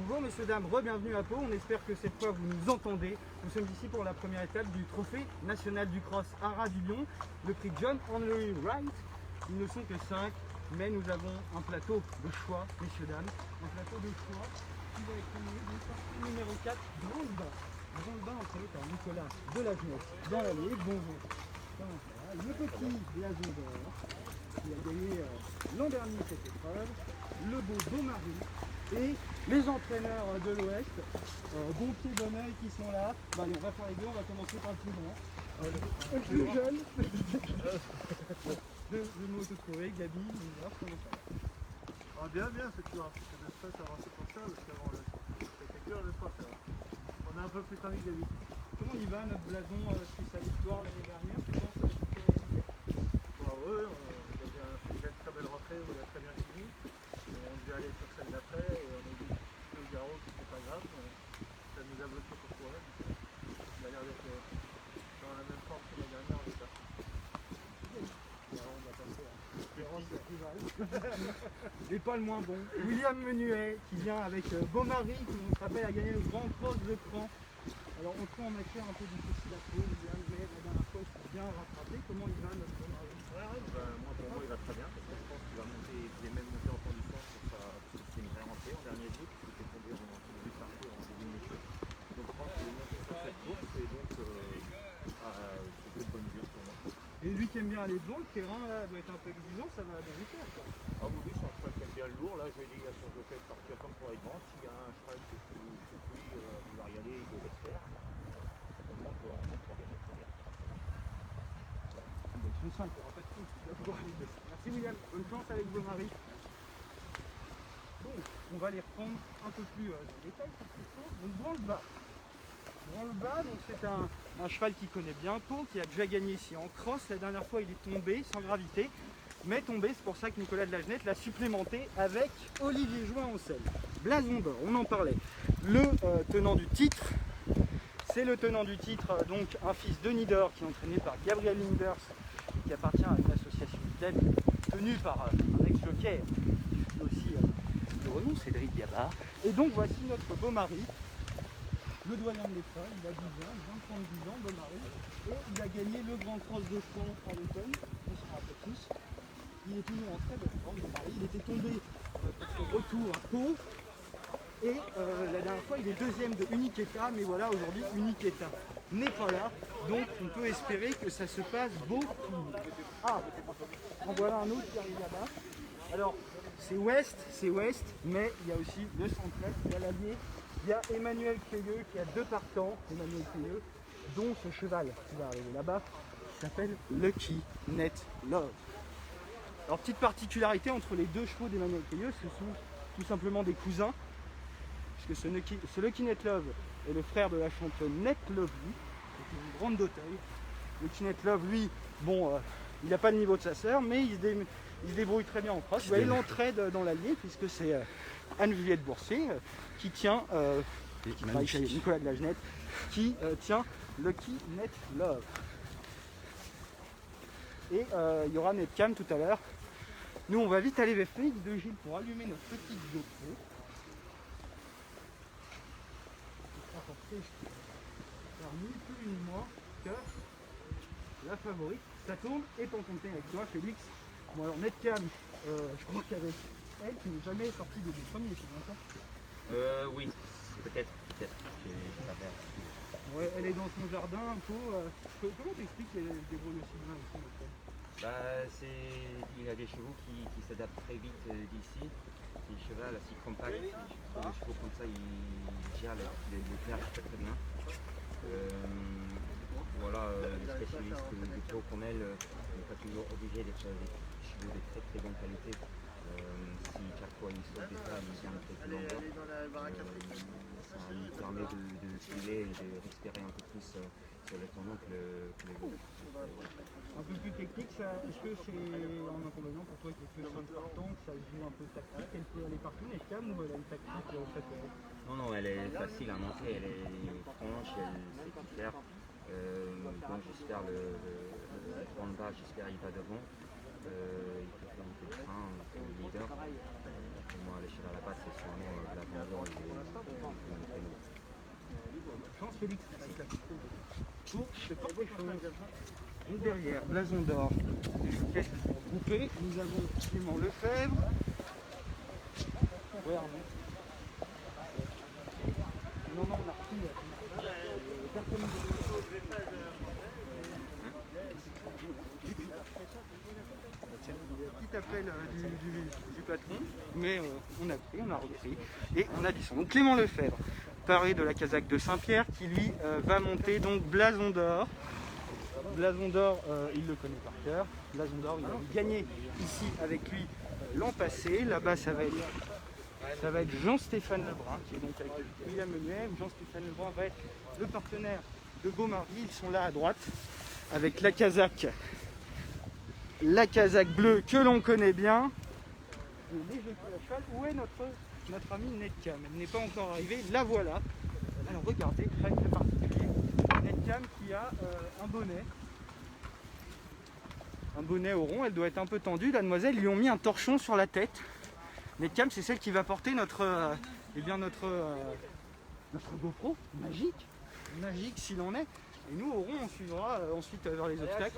Bonjour messieurs, dames, re-bienvenue à Pau. On espère que cette fois vous nous entendez. Nous sommes ici pour la première étape du trophée national du cross Haras du Lion, le prix John Henry Wright. Ils ne sont que 5, mais nous avons un plateau de choix, messieurs, dames. Un plateau de choix qui va être numéro 4, Grand Bas. Grand Bas entraîné par Nicolas Delagenette dans l'allée. Bonjour. Comment ça va? Le petit Blason d'or qui a gagné l'an dernier cette épreuve. Le beau Beaumaris. Et les entraîneurs de l'Ouest, Gontier, Bonneuil qui sont là. Bah, allez, on va faire les deux, on va commencer par le plus grand. Le plus jeune de nous retrouver, Gabi, comment ça va? Bien, c'est toujours un petit peu de stress avant ce concert, parce qu'avant c'était dur le soir, on est un peu plus tendu que Gabi. Comment il va notre blason suite sa victoire l'année dernière? Tu penses Ouais, il a fait une très belle rentrée, on a très bien fini. On devait aller sur celle d'après et on a dit au garrot que c'était pas grave, mais ça nous a bloqué pour courir. Il a l'air d'être dans la même forme que la dernière, en tout cas. On va passer à l'espérance la plus mal. Et pas le moins bon. William Menuet qui vient avec Beaumaris, qui on se rappelle a gagné le grand cross de Cran. Alors on trouve en matière un peu difficile à trouver, William, mais la dernière fois il s'est bien rattrapé. Comment il va notre Beaumaris? Moi pour moi il va très bien parce que je pense qu'il va monter, il est même monté en condition pour c'est une vraie rentrée en dernier bout, il était tombé en début de parcours, en début de métier. Donc je pense qu'il est monté sur cette course et donc c'est de bonne mesure pour moi. Et lui qui aime bien aller devant, le terrain là, doit être un peu exigeant, ça va bien lui faire quoi. Ah oui, c'est un cheval qui aime bien le lourd, là je lui ai dit à son jockey de partir comme pour les grands, s'il y a un cheval qui est il va y aller, il doit le faire. On peut gagner très bien. Ils sont 5, il n'y aura pas de coup. Merci William, bonne chance avec Beaumaris. Bon, on va les reprendre un peu plus dans le détail pour cette course. Donc Branle-Bas. Branle-Bas, donc c'est un cheval qui connaît bien Pau, qui a déjà gagné ici en cross. La dernière fois il est tombé sans gravité. Mais tombé, c'est pour ça que Nicolas Delagenette l'a supplémenté avec Olivier Join en selle. Blason d'or, on en parlait. Le tenant du titre, c'est le tenant du titre, donc un fils de Nidor qui est entraîné par Gabriel Linders, qui appartient à une association d'aide tenue par un ex-jockey, qui fait aussi de renom, Cédric Gabard. Et donc voici notre Beaumaris, le doyen de l'épreuve, il a 10 ans, il vient de prendre 10 ans, Beaumaris, et il a gagné le grand cross de Chouan en automne, on se rappelle tous. Il est toujours en très bonne forme, Beaumaris, il était tombé pour son retour à Pau. Et la dernière fois, il est deuxième de Uniqueta, mais voilà, aujourd'hui, Uniqueta n'est pas là. Donc, on peut espérer que ça se passe beaucoup mieux. Ah, en voilà un autre qui arrive là-bas. Alors, c'est Ouest, mais il y a aussi le centre-est, il y a l'allié. Il y a Emmanuel Cueilleux qui a 2 partants, Emmanuel Cueilleux, dont ce cheval qui va arriver là-bas, qui s'appelle Lucky Net Love. Alors, petite particularité entre les 2 chevaux d'Emmanuel Cueilleux, ce sont tout simplement des cousins. Puisque ce Lucky Net Love est le frère de la championne Net Love, qui est une grande d'Auteuil. Lucky Net Love, lui, bon, il n'a pas le niveau de sa sœur, mais il se débrouille très bien en cross. Vous voyez l'entraide dans l'allié, puisque c'est Anne-Juliette Boursier qui tient, Nicolas Delagenette, qui tient Lucky Net Love. Et il y aura Netcam tout à l'heure. Nous, on va vite aller vers Félix de Gilles pour allumer notre petite GoPro. Alors ni plus ni moins que la favorite. Ça tourne et pour compter avec toi Félix. Bon alors Netcam, je crois qu'avec elle qui n'est jamais sortie des 2 premiers, c'est bien ça? Oui, peut-être. Ouais, elle est dans son jardin un peu. Comment t'expliques qu'elle se débrouille aussi bien ici Netcam? Il y a des chevaux qui s'adaptent très vite d'ici. C'est des chevaux assez compacts. Les chevaux comme ça, ils gèrent les perches très très bien. Voilà, les spécialistes de chevaux comme elle n'est pas toujours obligé d'être des chevaux de très très bonne qualité. Si chaque fois ils sortent des tables, ils viennent un peu plus longueur. Ça lui permet de filer et de respirer un peu plus sur le tournant que les autres. Un peu plus technique, est-ce que c'est un inconvénient pour toi qui est que 5 partants, que ça joue un peu tactique? Elle peut aller partout Netcam ou elle a une tactique préférée? Non, elle est facile à monter, elle est franche, elle sait tout faire. Donc j'espère le point de bas, j'espère il va devant. Il peut faire un peu de frein, un peu de leader. Pour moi, le cheval à la patte, c'est sûrement la grandeur Chance Félix avec la pour se porter chose. Donc derrière, blason d'or, des joquettes groupées, nous avons Clément Lefebvre. Ouais, Arnaud. Non, on a repris. Personne petit appel du patron, mais on a pris, on a repris et on a dit son. Donc Clément Lefebvre, paré de la casaque de Saint-Pierre, qui lui va monter donc blason d'or. Blason d'or, il le connaît par cœur. Blason d'or, il a gagné ici avec lui l'an passé. Là-bas, ça va être Jean-Stéphane Lebrun, qui est donc avec William Menuet. Jean-Stéphane Lebrun va être le partenaire de Beaumardy. Ils sont là à droite, avec la casaque bleue que l'on connaît bien. Les jockey à cheval. Où est notre ami Netcam? Elle n'est pas encore arrivée. La voilà. Alors regardez, très très particulier. Netcam qui a un bonnet au rond. Elle doit être un peu tendue. La demoiselle lui ont mis un torchon sur la tête. Netcam, c'est celle qui va porter notre GoPro magique s'il en est. Et nous, au rond, on suivra ensuite vers les obstacles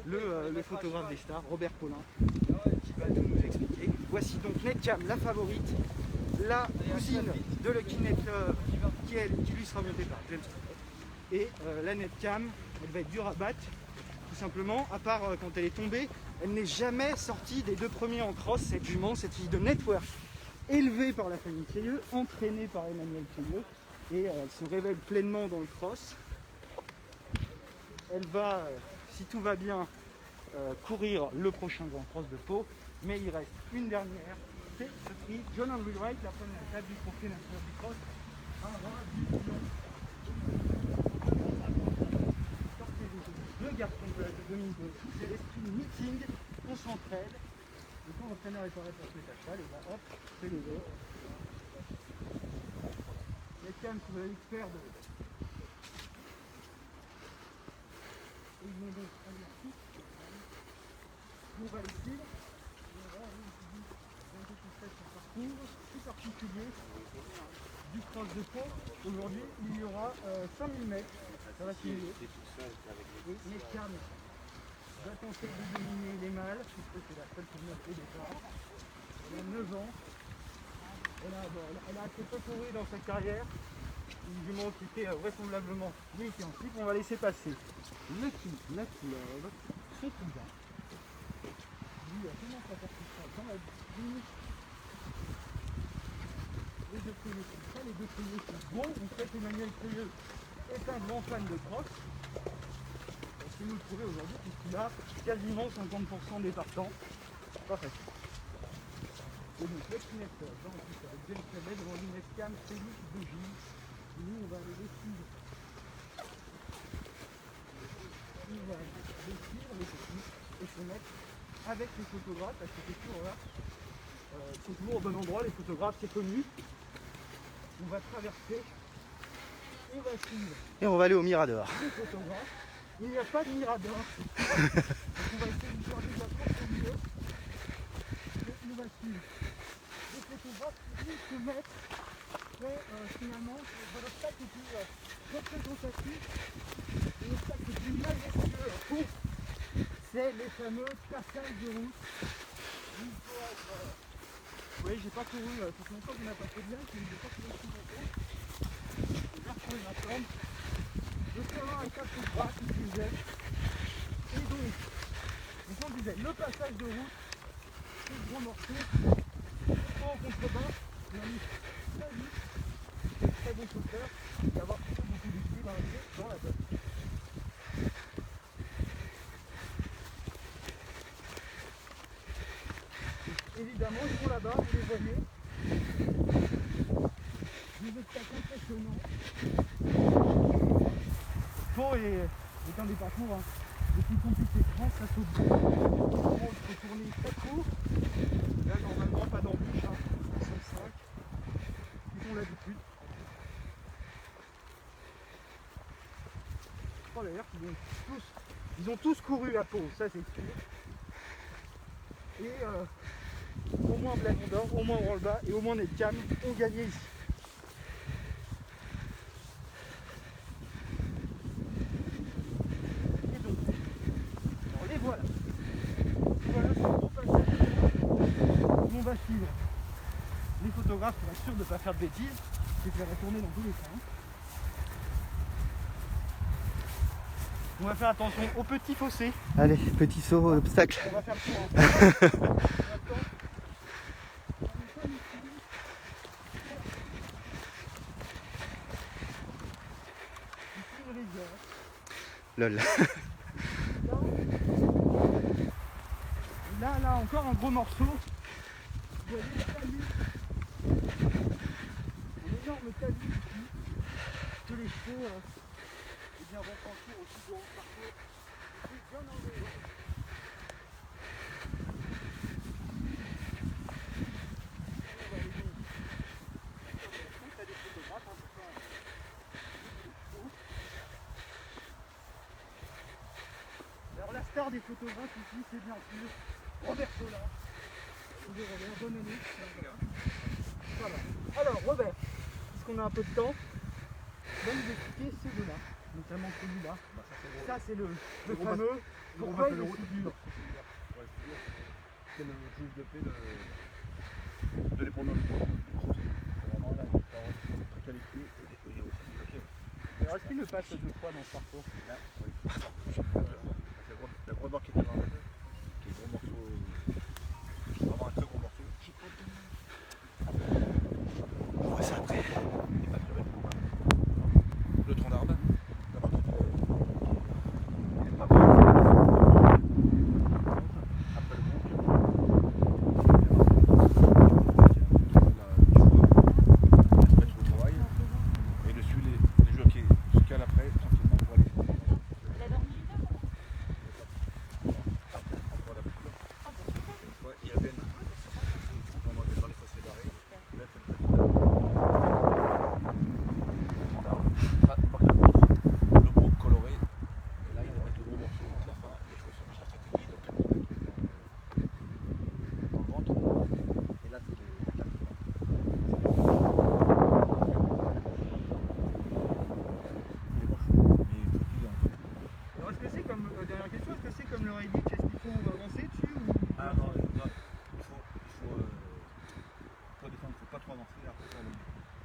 le photographe des stars, Robert Paulin, qui va tout nous expliquer. Voici donc Netcam, la favorite, la cousine de Lucky Net qui lui sera montée par James. Et la Netcam, elle va être dure à battre, tout simplement, à part quand elle est tombée. Elle n'est jamais sortie des 2 premiers en cross, cette jument, cette fille de Network, élevée par la famille Crieux, entraînée par Emmanuel Crieux, et elle se révèle pleinement dans le cross. Elle va, si tout va bien, courir le prochain Grand Cross de Pau, mais il reste une dernière, c'est ce prix John Henry Wright, la première étape du Trophée national du cross. Deux garçons de la Dominique, c'est l'esprit meeting, on s'entraide, et quand l'entraîneur est arrêté pour se mettre à cheval, et bien hop, c'est le jeu. Les cannes sont l'expert de... Et ils vont donc aller ici, on va les suivre, et on va aller ici, un peu plus fait sur parcours, tout particulier du cross de Pau. Aujourd'hui, il y aura 5000 mètres, ça va finir. Et Netcam va tenter de dominer les mâles, puisque c'est la seule qui vient au départ. Elle a 9 ans. Elle a assez peu couru dans sa carrière. Une jument qui était vraisemblablement limité en slip. On va laisser passer Lucky Love, son cousin. Lui a commencé à faire tout ça dans la vie. Les 2 premiers sont ça, les 2 premiers sont bons. On sait qu'Emmanuel Crieux est un grand fan de cross. Si nous le trouvez aujourd'hui, puisqu'il a quasiment 50% des partants. Pas facile. Et donc Lucky Network, dans le plus avec James Cadet, devant une Netcam, Félix de Gilles. Nous, on va aller les suivre. On va les suivre, les techniques, et se mettre avec les photographes, parce que c'est toujours là. Ils sont toujours au bon endroit, les photographes, c'est connu. On va traverser, on va suivre. Et on va aller au Mirador. Les photographes. Il n'y a pas de Mirador. Donc on va essayer de faire des approches au milieu. Et on va suivre les photographes qui se mettent. Et finalement, l'obstacle le plus représentatif, l'obstacle le plus majestueux, c'est les fameux passages de route. Il faut être... Oui, j'ai pas couru, ça fait longtemps qu'on n'a pas fait bien, je n'ai pas couru tout longtemps. J'ai bien retrouvé ma forme. Le terrain est assez droit, qui disait. Et donc on disait, le passage de route, c'est le grand morceau. En contrebas, on a mis très vite, des très bons sauteurs, et avoir plutôt beaucoup d'équilibre dans la botte. Évidemment, ils sont là-bas, vous les voyez. Des obstacles impressionnants. Pau est un des parcours les plus compliqués de France, ça saute bien. Il faut tourner très court. Là, normalement, pas d'embûche, 65. Ils ont l'habitude. Oh d'ailleurs, ils ont tous couru à Pau, ça c'est sûr. Et au moins Blason d'Or, au moins Rollbas et au moins Netcam ont gagné ici. les photographes, pour être sûr de ne pas faire de bêtises, c'est de les retourner dans tous les sens. On va faire attention au petit fossé. Allez, petit saut, obstacle. On va faire le tour. Lol. Là, encore un gros morceau. Vous voyez le talus. Un énorme talus ici. Que les chevaux vont franchir aussi de haut parcours. C'est bien enlevé. Alors la star des photographes ici, c'est bien sûr Robert Sola. Bonjour Robert, bonne année. Voilà. Alors Robert, puisqu'on a un peu de temps, va nous expliquer ces deux-là, notamment celui-là. Ça c'est le fameux. Pourquoi il est si dur? C'est le juge de paix de l'épandage. Vraiment là, il est très qualifié et aussi du papier. Alors est-ce qu'il ne passe deux fois dans ce parcours? Là, oui. La grosse barre qui était dans qui est gros morceau, vraiment un très gros morceau. On voit ça après. Il est pas très belle. Le tronc d'arbre, la barre qui était il est pas mal. Après le mettre au travail et dessus les jockeys se calent après tranquillement pour aller. Ouais, il y avait quand on était dans les fossés d'arrêt, là c'est le petit le gros coloré, et là il y avait de gros morceaux, donc la fin, les cheveux sont chaque catégorie, donc dans le ventre, et là c'est les cartes. Alors est-ce que c'est comme, dernière question, est-ce que c'est comme le Reddit, est-ce qu'il faut avancer dessus ou... Ah non, il faut descendre, il ne faut pas trop avancer, après ça va.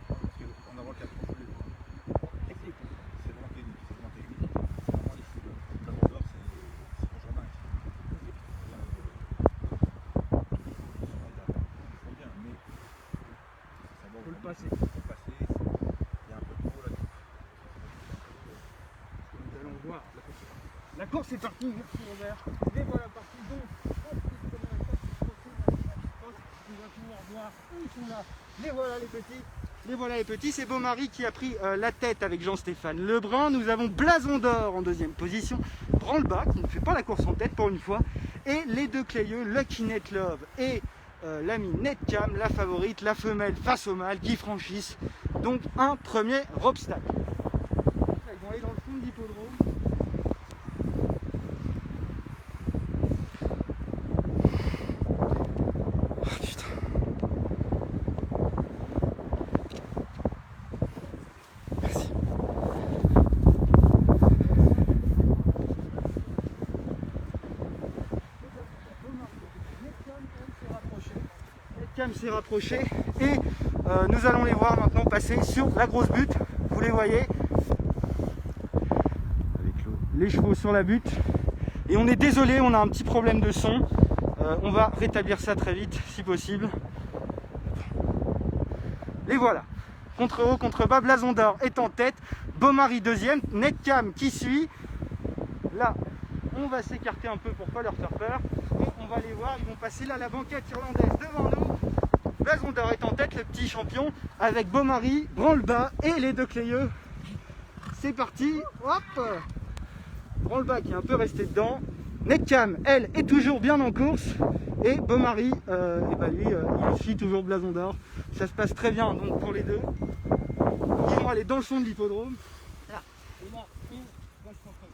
Parce qu'on a voit qu'il y a trop de technique. C'est vraiment technique, c'est vraiment technique. C'est vraiment ici, la longueur, c'est pour jamais ici. Il faut bien, mais ça va. Faut le passer. Il faut le passer, il y a un peu de trop là. Nous allons voir la course. La course est partie, merci Robert. Et voilà parti donc. On va pouvoir voir où ils sont là. Les voilà les petits. Les voilà les petits. C'est Beaumaris qui a pris la tête avec Jean-Stéphane Lebrun. Nous avons Blason d'Or en deuxième position. Branle-Bas qui ne fait pas la course en tête pour une fois. Et les deux Clayeux, Lucky Net Love et l'ami Netcam, la favorite, la femelle face au mâle qui franchissent donc un premier obstacle. Ils vont aller dans le fond de l'hippodrome. Netcam s'est rapproché et nous allons les voir maintenant passer sur la grosse butte. Vous les voyez, les chevaux sur la butte. Et on est désolé, on a un petit problème de son. On va rétablir ça très vite si possible. Les voilà. Contre haut, contre bas, Blason d'Or est en tête. Beaumaris deuxième, Netcam qui suit. Là, on va s'écarter un peu pour pas leur faire peur. Et on va les voir, ils vont passer là la banquette irlandaise devant nous. Blason d'Or est en tête, le petit champion, avec Beaumaris, Branle-Bas et les deux Clayeux. C'est parti, hop! Branle-Bas qui est un peu resté dedans. Netcam, elle, est toujours bien en course. Et Beaumaris, lui, il suit toujours Blason d'Or. Ça se passe très bien donc pour les deux. Ils vont aller dans le fond de l'hippodrome. Là. Et là, on va se concentrer.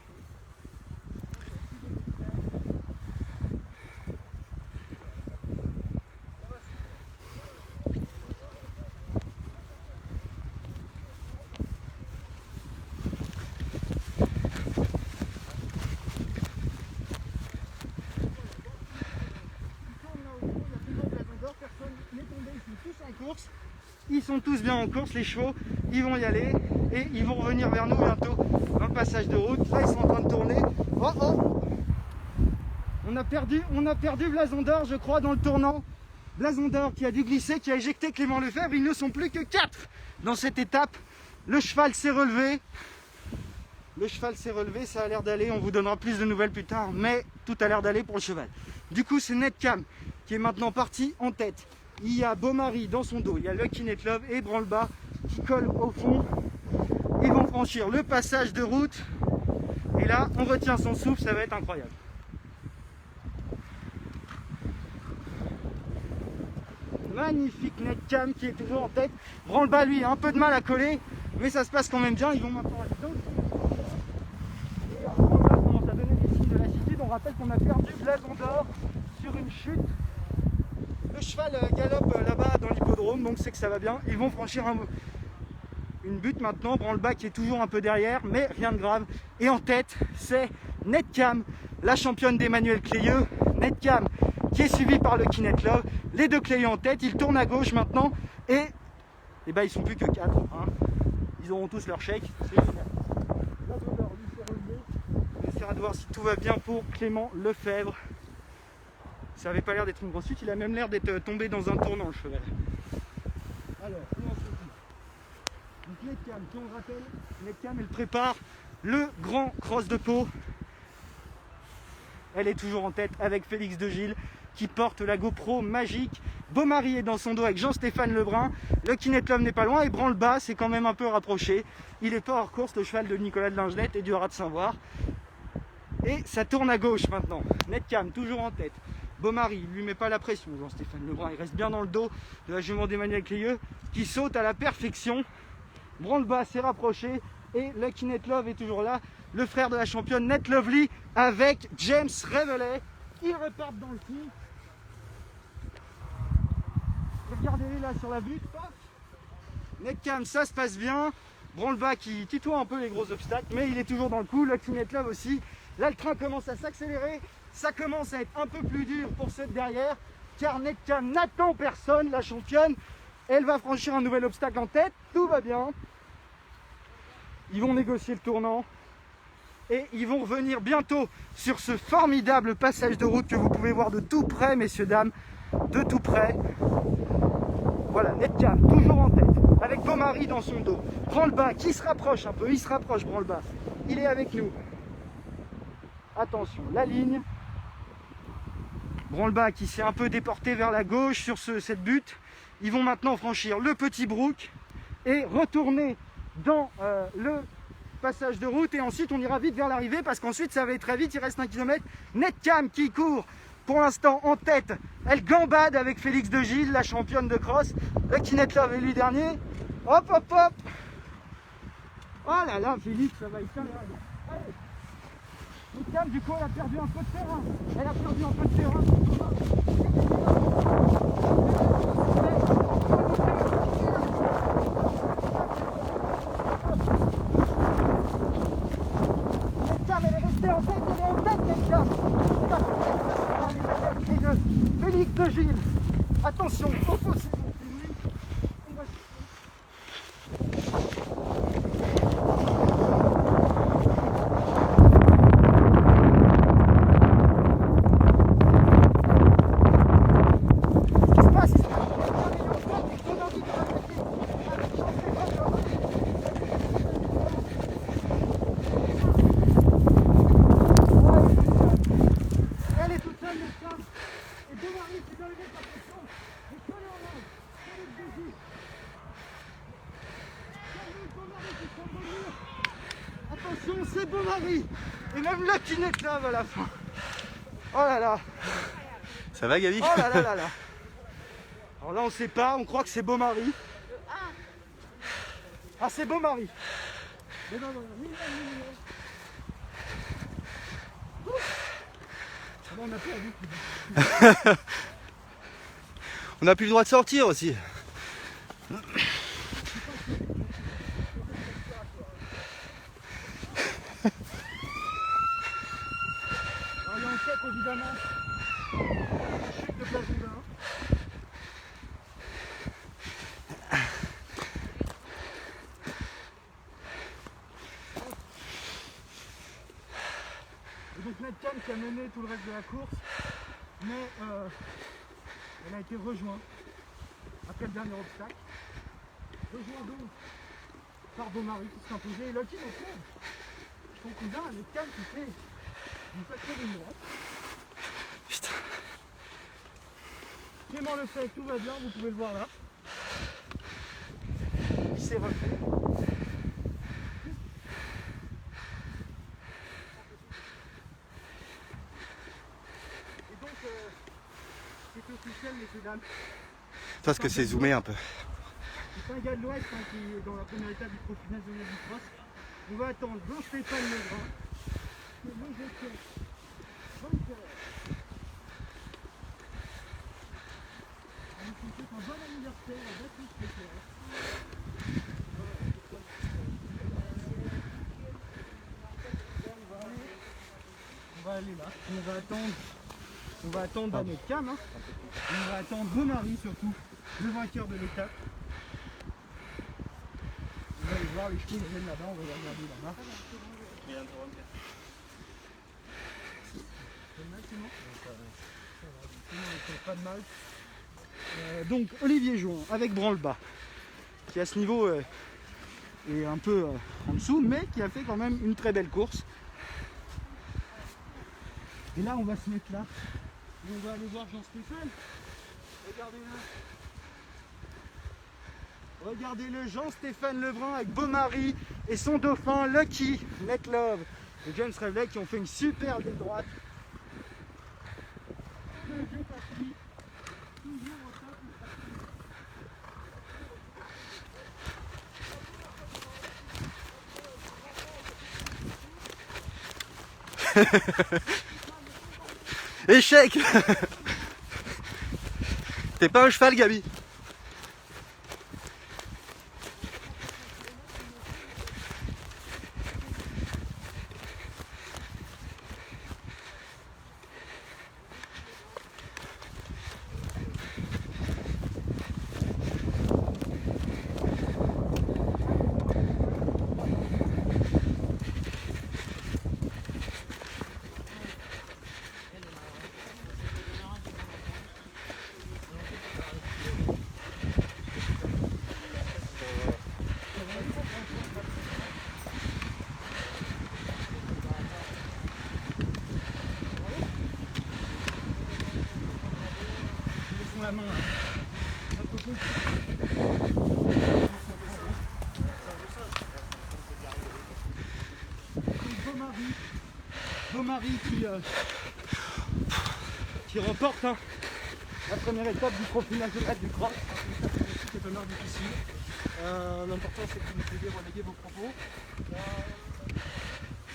Personne n'est tombé, ils sont tous en course. Ils sont tous bien en course, les chevaux. Ils vont y aller et ils vont revenir vers nous bientôt dans le passage de route. Là, ils sont en train de tourner. Oh oh! On a perdu Blason d'Or, je crois, dans le tournant. Blason d'Or qui a dû glisser, qui a éjecté Clément Lefebvre. Ils ne sont plus que 4 dans cette étape. Le cheval s'est relevé. Le cheval s'est relevé, ça a l'air d'aller. On vous donnera plus de nouvelles plus tard, mais tout a l'air d'aller pour le cheval. Du coup, c'est Netcam qui est maintenant parti en tête. Il y a Beaumaris dans son dos, il y a Lucky Net Love et Branle-Bas qui collent au fond. Ils vont franchir le passage de route. Et là, on retient son souffle, ça va être incroyable. Magnifique Netcam qui est toujours en tête. Branle-Bas, lui, a un peu de mal à coller, mais ça se passe quand même bien. Ils vont maintenant aller dans le fond. Et Branle-Bas commence à donner des signes de lassitude. On rappelle qu'on a perdu Blason d'Or sur une chute. Le cheval galope là-bas dans l'hippodrome, donc c'est que ça va bien. Ils vont franchir une butte maintenant. Branle-Bas qui est toujours un peu derrière, mais rien de grave. Et en tête, c'est Netcam, la championne d'Emmanuel Clayeux. Netcam qui est suivi par Lucky Net Love. Les deux Clayeux en tête, ils tournent à gauche maintenant. Et ben, ils sont plus que 4. Hein. Ils auront tous leur chèque. C'est génial. On essaiera de voir si tout va bien pour Clément Lefebvre. Ça n'avait pas l'air d'être une grosse chute, il a même l'air d'être tombé dans un tournant, le cheval. Alors, où en est-il ? Donc Netcam, qui on le rappelle, Netcam, elle prépare le grand cross de Pau. Elle est toujours en tête avec Félix de Gilles qui porte la GoPro magique. Beaumaris est dans son dos avec Jean-Stéphane Lebrun. Lucky Net Love n'est pas loin et Branle-Bas c'est quand même un peu rapproché. Il est pas hors course, le cheval de Nicolas de Lingelette et du Haras de Saint-Voir. Et ça tourne à gauche maintenant. Netcam toujours en tête. Beaumaris, il ne lui met pas la pression, Jean-Stéphane Lebrun, il reste bien dans le dos de la jument d'Emmanuel Clayeux qui saute à la perfection. Branle-Bas s'est rapproché et Lucky Net Love est toujours là, le frère de la championne Net Lovely avec James Revelet. Ils repartent dans le fond. Regardez-les là sur la butte. Netcam, ça se passe bien. Branle-Bas qui tutoie un peu les gros obstacles, mais il est toujours dans le coup. Lucky Net Love aussi. Là, le train commence à s'accélérer. Ça commence à être un peu plus dur pour ceux de derrière, car Netcam n'attend personne, la championne. Elle va franchir un nouvel obstacle en tête, tout va bien. Ils vont négocier le tournant et ils vont revenir bientôt sur ce formidable passage de route que vous pouvez voir de tout près, messieurs, dames, de tout près. Voilà, Netcam, toujours en tête, avec Beaumaris dans son dos. Branle-Bas qui se rapproche un peu, il se rapproche, Branle-Bas. Il est avec nous. Attention, la ligne. Branle-Bas qui s'est un peu déporté vers la gauche sur cette butte. Ils vont maintenant franchir le petit brook et retourner dans le passage de route. Et ensuite, on ira vite vers l'arrivée parce qu'ensuite, ça va être très vite. Il reste 1 km. Netcam qui court pour l'instant en tête. Elle gambade avec Félix de Gilles, la championne de cross. Lucky Net Love est lui dernier. Hop, hop, hop. Oh là là, Félix, ça va y faire. Allez. Netcam, du coup, elle a perdu un peu de terrain. Elle a perdu un peu de terrain. Netcam, elle est restée en tête, elle est en tête, Netcam. Félix de Gilles. Attention, au fossé. Attention, c'est Beaumaris. Et même Lucky Net Love à la fin. Oh là là. Ça va, Gabi? Oh là là là là. Alors là, on sait pas, on croit que c'est Beaumaris. Ah, c'est Beaumaris. Mais non, non, non. On a perdu. On n'a plus le droit de sortir aussi. Alors, il y a en tête évidemment chute de Blason d'Or. canne qui a mené tout le reste de la course, mais elle a été rejointe après le dernier obstacle. Rejoint donc par Beaumaris qui s'est imposé. Et Lucky, son cousin, avec canne qui fait une sacrée ligne droite. Putain. Clément le fait, tout va bien, vous pouvez le voir là. Il s'est refait. Et donc, c'est officiel, messieurs dames. Parce que c'est zoomé un peu. C'est un gars de l'Ouest qui est dans la première étape du Trophée national du cross. On va attendre Jean-Stéphane Lebrun. C'est le jockey vainqueur. On lui souhaite un bon anniversaire à Baptiste Leclerc. On va aller là. On va attendre à notre cam. Hein. On va attendre Beaumaris surtout, le vainqueur de l'étape. On va aller voir les chevaux qui viennent là-bas, on va les regarder là-bas. Pas de mal. Donc Olivier Jouan avec Branle-Bas, qui à ce niveau est un peu en dessous, mais qui a fait quand même une très belle course. Et là on va se mettre là. Et on va aller voir Jean-Stéphane. Regardez-le. Regardez-le, Jean-Stéphane Lebrun avec Beaumaris et son dauphin Lucky Let Love et James Revley qui ont fait une super ligne droite. Échec. T'es pas un cheval, Gabi? La main, Beaumaris qui remporte hein, la première étape du Trophée national du cross. C'est un heure difficile. L'important c'est que vous pouvez relayer vos propos.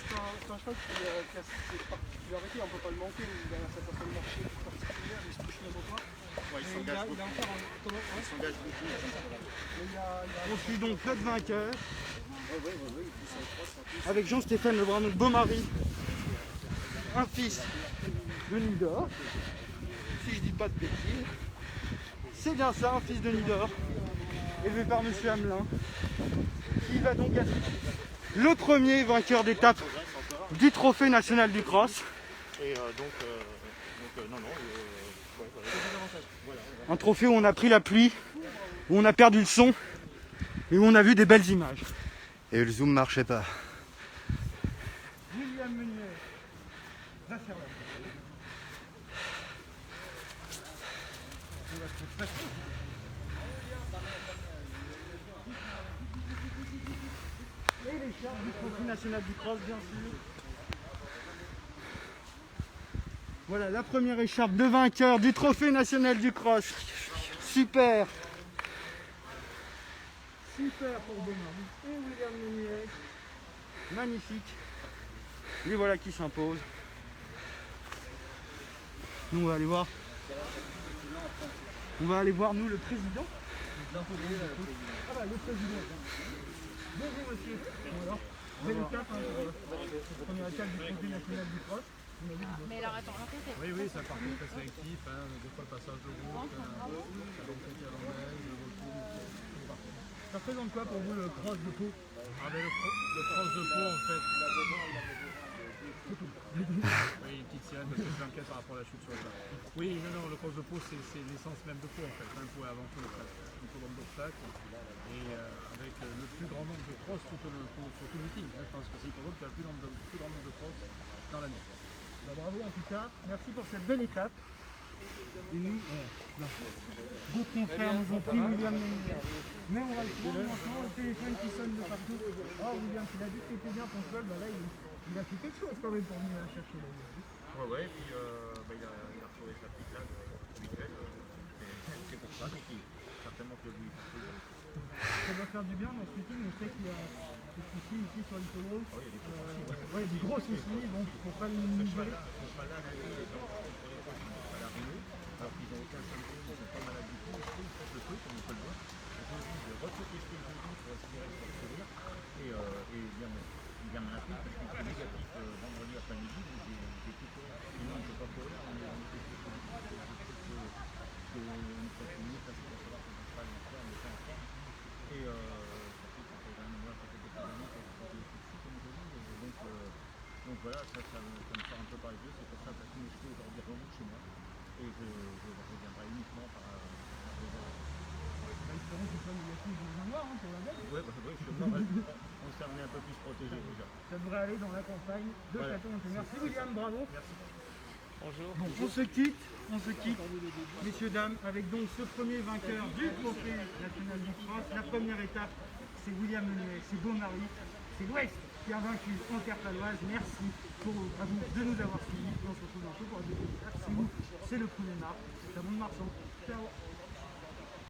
C'est un cheval qui a ses particularités, on ne peut pas le manquer, il a sa façon de marcher particulière, il se touche même au doigt. Ouais, il s'engage beaucoup. On suit donc notre vainqueur avec Jean-Stéphane Lebrun, donc Beaumaris, un fils de Nidor, si je dis pas de bêtises. C'est bien ça, un fils de Nidor, élevé par M. Hamelin, qui va donc être le premier vainqueur d'étape du Trophée national du cross. Et Un trophée où on a pris la pluie, où on a perdu le son et où on a vu des belles images. Et le zoom marchait pas. William Meunier va faire la et l'écharpe du Trophée national du cross, bien sûr. Voilà la première écharpe de vainqueur du Trophée national du cross. Super. Super pour Beaumaris et William Meunier. Magnifique. Les voilà qui s'imposent. Nous on va aller voir. On va aller voir nous le président. Ah bah le président. Bonjour monsieur. Alors, belle étape, la première étape du Trophée national du cross. Mais alors attends, l'enquête est... oui, ça part très sélectif, hein, des fois le passage de route, donc le calandais, le retour. Ça représente quoi pour vous le cross de Pau? Le cross de Pau en fait. Oui, une petite sirène parce que je m'inquiète par rapport à la chute sur le plat. Oui, non, le cross de Pau, c'est l'essence même de Pau en fait. Pau est avant tout une colonne d'obstacles et avec le plus grand nombre de crosses sur tout le meeting. Je pense que c'est pour qui a le plus grand nombre de crosses dans l'année. Bah, bravo en tout cas, merci pour cette belle étape. Et nous, d'autres confrères nous ont pris William Meunier. Mais on va le prendre maintenant, le téléphone qui sonne de partout. Oh William, tu l'as dit que c'était bien ton cheval, bah là il a fait quelque chose quand même pour venir la chercher là. Ouais, et puis il a retrouvé sa petite lame habituelle. C'est pour ça, donc certainement que lui. Ça doit faire du bien dans ce meeting, on sait qu'il y a des soucis ici sur l'hippodrome. Oh, il y a des gros soucis. Ouais, des gros soucis, donc il ne faut pas le minimiser. Ce cheval-là, alors qu'ils n'ont aucun symptôme, ils ne sont pas malades du tout, ils font le truc, comme on peut le voir. Ils ont envie de retester le jeudi pour espérer se sourire. Et bien maintenant, parce qu'il était négatif vendredi après-midi, donc j'ai tout courir. Sinon, on ne peut pas courir, on est testé sur le site, on est fatigué parce qu'on va savoir que le cheval est en forme, il est pas en forme. Et surtout, ça fait quand même moi, ça fait quelques années que je suis dessus, comme je dis. Donc voilà, ça me sort un peu par les yeux, c'est pour ça que la kinésiologie aujourd'hui remonte chez moi. Et je reviendrai uniquement par Espérons que ce soit négatif dans un mois pour la bête. ouais, on s'est amené un peu plus protégé déjà. Ça devrait aller dans la campagne de Château. Merci William, bravo. Merci. Bonjour. Donc on se quitte, messieurs, dames, avec donc ce premier vainqueur du trophée national du France. La première étape, c'est William Meunier, c'est Beaumaris, c'est l'Ouest qui a vaincu en terre paloise. Merci à vous de nous avoir suivis. On se retrouve bientôt pour la deuxième étape. C'est le 1er mars. C'est à Mont-de-Marsan. Ciao.